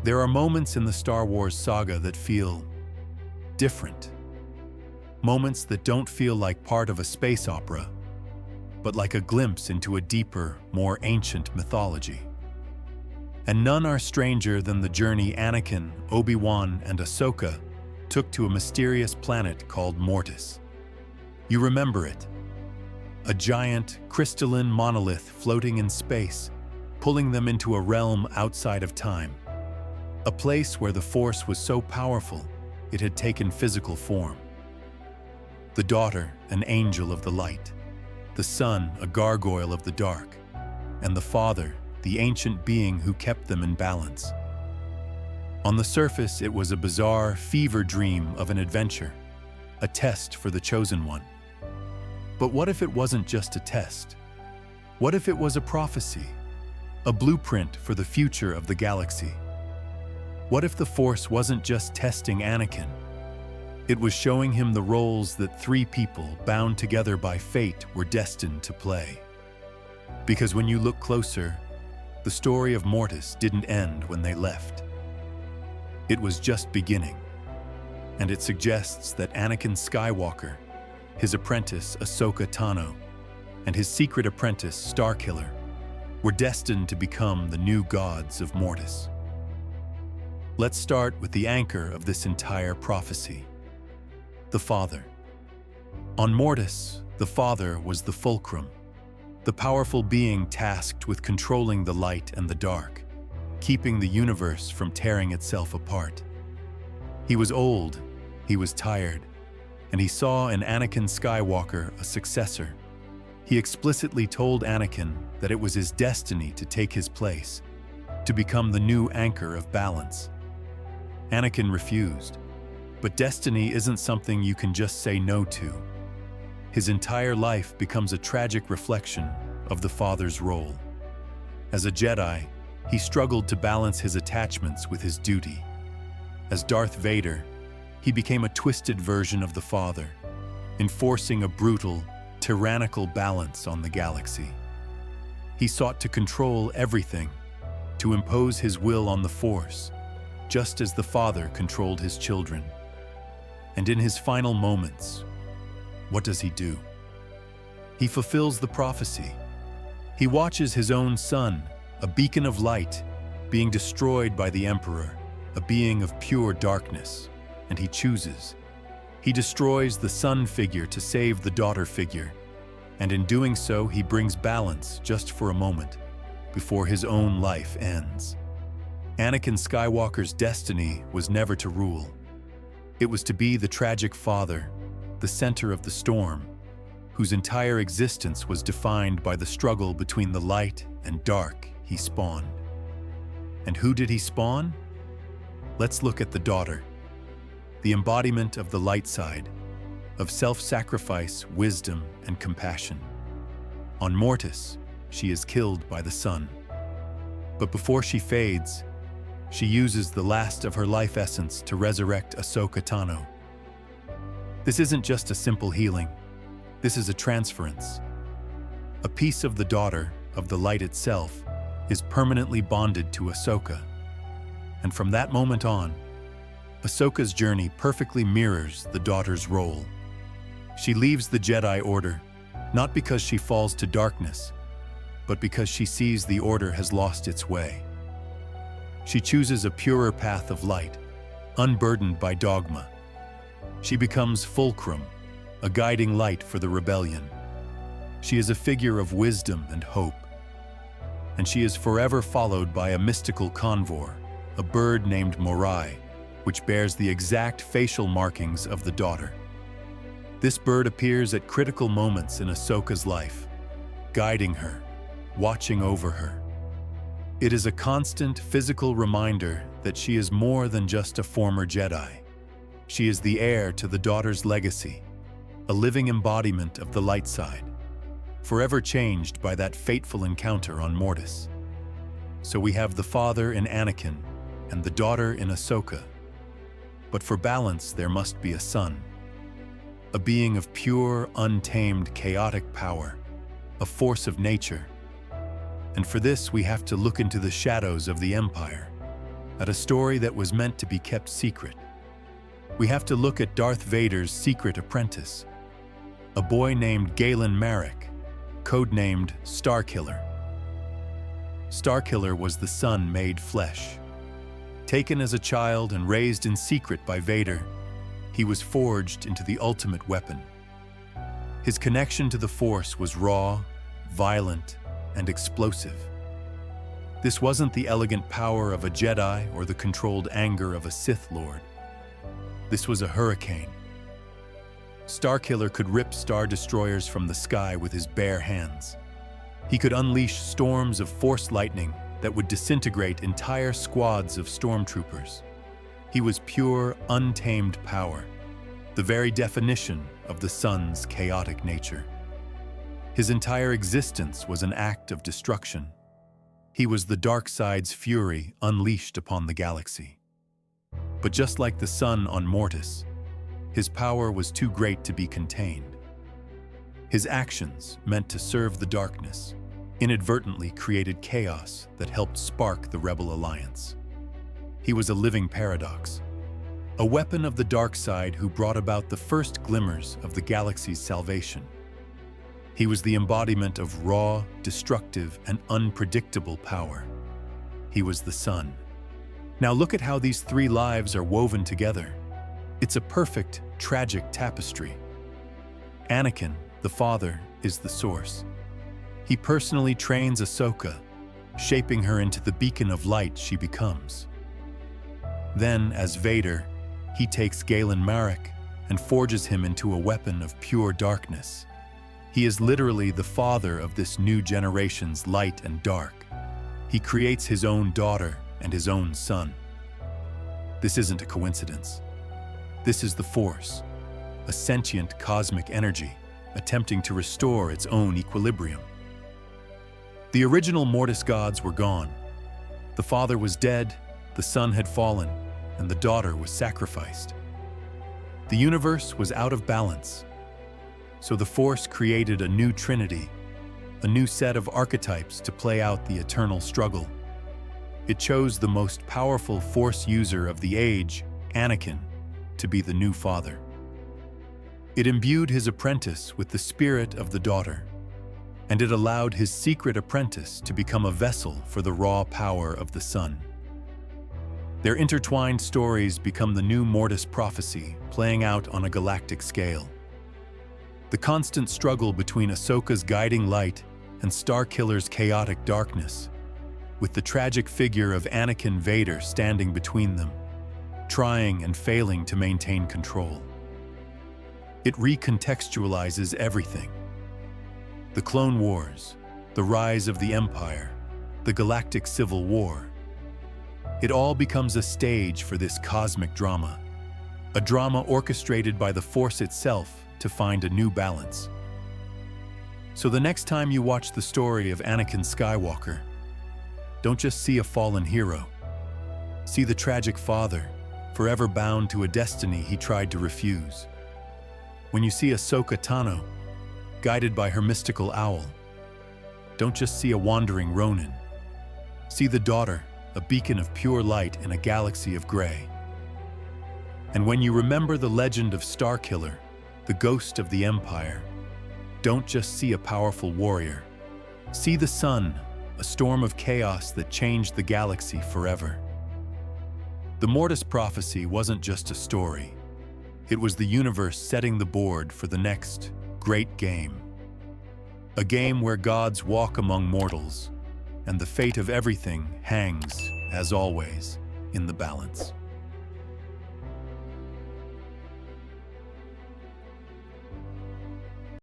There are moments in the Star Wars saga that feel different. Moments that don't feel like part of a space opera, but like a glimpse into a deeper, more ancient mythology. And none are stranger than the journey Anakin, Obi-Wan, and Ahsoka took to a mysterious planet called Mortis. You remember it. A giant, crystalline monolith floating in space, pulling them into a realm outside of time. A place where the Force was so powerful, it had taken physical form. The daughter, an angel of the light. The son, a gargoyle of the dark. And the father, the ancient being who kept them in balance. On the surface, it was a bizarre, fever dream of an adventure, a test for the chosen one. But what if it wasn't just a test? What if it was a prophecy, a blueprint for the future of the galaxy? What if the Force wasn't just testing Anakin? It was showing him the roles that three people, bound together by fate, were destined to play. Because when you look closer, the story of Mortis didn't end when they left. It was just beginning. And it suggests that Anakin Skywalker, his apprentice Ahsoka Tano, and his secret apprentice Starkiller were destined to become the new gods of Mortis. Let's start with the anchor of this entire prophecy. The Father. On Mortis, the Father was the fulcrum, the powerful being tasked with controlling the light and the dark, keeping the universe from tearing itself apart. He was old, he was tired, and he saw in Anakin Skywalker a successor. He explicitly told Anakin that it was his destiny to take his place, to become the new anchor of balance. Anakin refused, but destiny isn't something you can just say no to. His entire life becomes a tragic reflection of the Father's role. As a Jedi, he struggled to balance his attachments with his duty. As Darth Vader, he became a twisted version of the Father, enforcing a brutal, tyrannical balance on the galaxy. He sought to control everything, to impose his will on the Force, just as the Father controlled his children. And in his final moments, what does he do? He fulfills the prophecy. He watches his own son, a beacon of light, being destroyed by the Emperor, a being of pure darkness, and he chooses. He destroys the son figure to save the daughter figure, and in doing so, he brings balance just for a moment, before his own life ends. Anakin Skywalker's destiny was never to rule. It was to be the tragic father, the center of the storm, whose entire existence was defined by the struggle between the light and dark he spawned. And who did he spawn? Let's look at the daughter, the embodiment of the light side, of self-sacrifice, wisdom, and compassion. On Mortis, she is killed by the sun. But before she fades, she uses the last of her life essence to resurrect Ahsoka Tano. This isn't just a simple healing. This is a transference. A piece of the daughter, of the light itself, is permanently bonded to Ahsoka. And from that moment on, Ahsoka's journey perfectly mirrors the daughter's role. She leaves the Jedi Order, not because she falls to darkness, but because she sees the Order has lost its way. She chooses a purer path of light, unburdened by dogma. She becomes fulcrum, a guiding light for the rebellion. She is a figure of wisdom and hope. And she is forever followed by a mystical convor, a bird named Morai, which bears the exact facial markings of the daughter. This bird appears at critical moments in Ahsoka's life, guiding her, watching over her. It is a constant physical reminder that she is more than just a former Jedi. She is the heir to the daughter's legacy, a living embodiment of the light side, forever changed by that fateful encounter on Mortis. So we have the father in Anakin and the daughter in Ahsoka. But for balance, there must be a son, a being of pure, untamed, chaotic power, a force of nature. And for this, we have to look into the shadows of the Empire, at a story that was meant to be kept secret. We have to look at Darth Vader's secret apprentice, a boy named Galen Marek, codenamed Starkiller. Starkiller was the son made flesh. Taken as a child and raised in secret by Vader, he was forged into the ultimate weapon. His connection to the Force was raw, violent, and explosive. This wasn't the elegant power of a Jedi or the controlled anger of a Sith Lord. This was a hurricane. Starkiller could rip Star Destroyers from the sky with his bare hands. He could unleash storms of Force lightning that would disintegrate entire squads of stormtroopers. He was pure, untamed power, the very definition of the Son's chaotic nature. His entire existence was an act of destruction. He was the dark side's fury unleashed upon the galaxy. But just like the sun on Mortis, his power was too great to be contained. His actions, meant to serve the darkness, inadvertently created chaos that helped spark the Rebel Alliance. He was a living paradox, a weapon of the dark side who brought about the first glimmers of the galaxy's salvation. He was the embodiment of raw, destructive, and unpredictable power. He was the sun. Now look at how these three lives are woven together. It's a perfect, tragic tapestry. Anakin, the father, is the source. He personally trains Ahsoka, shaping her into the beacon of light she becomes. Then, as Vader, he takes Galen Marek and forges him into a weapon of pure darkness. He is literally the father of this new generation's light and dark. He creates his own daughter and his own son. This isn't a coincidence. This is the Force, a sentient cosmic energy attempting to restore its own equilibrium. The original Mortis gods were gone. The father was dead, the son had fallen, and the daughter was sacrificed. The universe was out of balance. So the Force created a new Trinity, a new set of archetypes to play out the eternal struggle. It chose the most powerful Force user of the age, Anakin, to be the new father. It imbued his apprentice with the spirit of the daughter, and it allowed his secret apprentice to become a vessel for the raw power of the son. Their intertwined stories become the new Mortis prophecy, playing out on a galactic scale. The constant struggle between Ahsoka's guiding light and Starkiller's chaotic darkness, with the tragic figure of Anakin Vader standing between them, trying and failing to maintain control. It recontextualizes everything. The Clone Wars, the rise of the Empire, the Galactic Civil War. It all becomes a stage for this cosmic drama, a drama orchestrated by the Force itself to find a new balance. So the next time you watch the story of Anakin Skywalker, don't just see a fallen hero. See the tragic father, forever bound to a destiny he tried to refuse. When you see Ahsoka Tano, guided by her mystical owl, don't just see a wandering Ronin. See the daughter, a beacon of pure light in a galaxy of gray. And when you remember the legend of Starkiller, the ghost of the Empire, don't just see a powerful warrior. See the sun, a storm of chaos that changed the galaxy forever. The Mortis prophecy wasn't just a story. It was the universe setting the board for the next great game. A game where gods walk among mortals, and the fate of everything hangs, as always, in the balance.